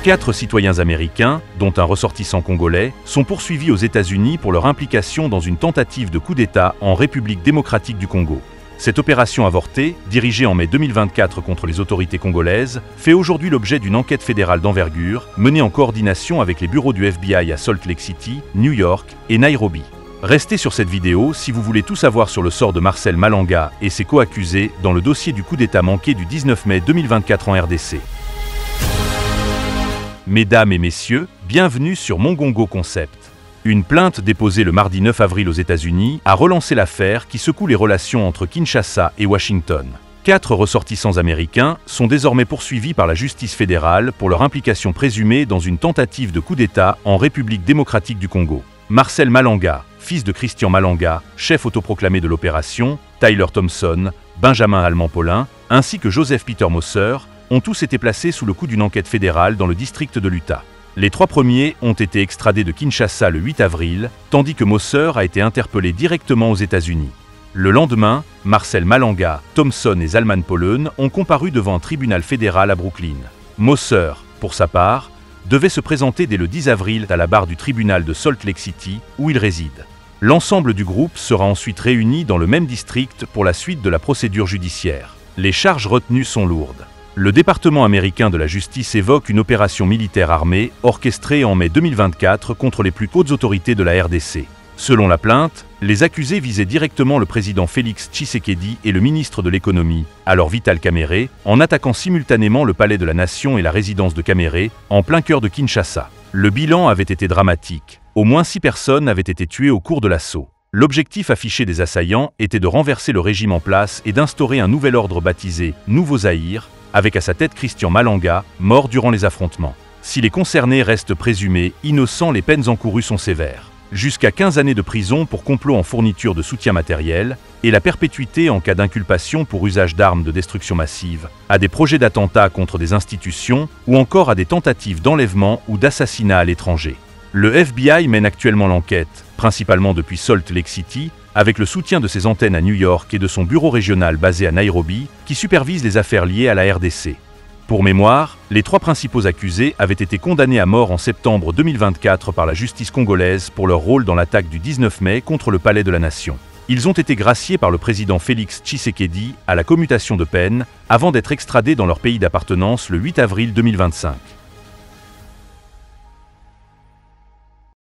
4 citoyens américains, dont un ressortissant congolais, sont poursuivis aux États-Unis pour leur implication dans une tentative de coup d'État en République démocratique du Congo. Cette opération avortée, dirigée en mai 2024 contre les autorités congolaises, fait aujourd'hui l'objet d'une enquête fédérale d'envergure, menée en coordination avec les bureaux du FBI à Salt Lake City, New York et Nairobi. Restez sur cette vidéo si vous voulez tout savoir sur le sort de Marcel Malanga et ses co-accusés dans le dossier du coup d'État manqué du 19 mai 2024 en RDC. Mesdames et messieurs, bienvenue sur Mongongo Concept. Une plainte déposée le mardi 9 avril aux États-Unis a relancé l'affaire qui secoue les relations entre Kinshasa et Washington. 4 ressortissants américains sont désormais poursuivis par la justice fédérale pour leur implication présumée dans une tentative de coup d'État en République démocratique du Congo. Marcel Malanga, fils de Christian Malanga, chef autoproclamé de l'opération, Tyler Thompson, Benjamin Allemand-Paulin, ainsi que Joseph Peter Mosser, ont tous été placés sous le coup d'une enquête fédérale dans le district de l'Utah. Les 3 premiers ont été extradés de Kinshasa le 8 avril, tandis que Mosser a été interpellé directement aux États-Unis. Le lendemain, Marcel Malanga, Thompson et Allemand-Paulin ont comparu devant un tribunal fédéral à Brooklyn. Mosser, pour sa part, devait se présenter dès le 10 avril à la barre du tribunal de Salt Lake City, où il réside. L'ensemble du groupe sera ensuite réuni dans le même district pour la suite de la procédure judiciaire. Les charges retenues sont lourdes. Le département américain de la justice évoque une opération militaire armée orchestrée en mai 2024 contre les plus hautes autorités de la RDC. Selon la plainte, les accusés visaient directement le président Félix Tshisekedi et le ministre de l'économie, alors Vital Kamerhe, en attaquant simultanément le palais de la Nation et la résidence de Kamerhe, en plein cœur de Kinshasa. Le bilan avait été dramatique. Au moins 6 personnes avaient été tuées au cours de l'assaut. L'objectif affiché des assaillants était de renverser le régime en place et d'instaurer un nouvel ordre baptisé Nouveau Zaïre, avec à sa tête Christian Malanga, mort durant les affrontements. Si les concernés restent présumés innocents, les peines encourues sont sévères. Jusqu'à 15 années de prison pour complot en fourniture de soutien matériel et la perpétuité en cas d'inculpation pour usage d'armes de destruction massive, à des projets d'attentats contre des institutions ou encore à des tentatives d'enlèvement ou d'assassinat à l'étranger. Le FBI mène actuellement l'enquête, principalement depuis Salt Lake City, avec le soutien de ses antennes à New York et de son bureau régional basé à Nairobi, qui supervise les affaires liées à la RDC. Pour mémoire, les 3 principaux accusés avaient été condamnés à mort en septembre 2024 par la justice congolaise pour leur rôle dans l'attaque du 19 mai contre le palais de la Nation. Ils ont été graciés par le président Félix Tshisekedi à la commutation de peine avant d'être extradés dans leur pays d'appartenance le 8 avril 2025.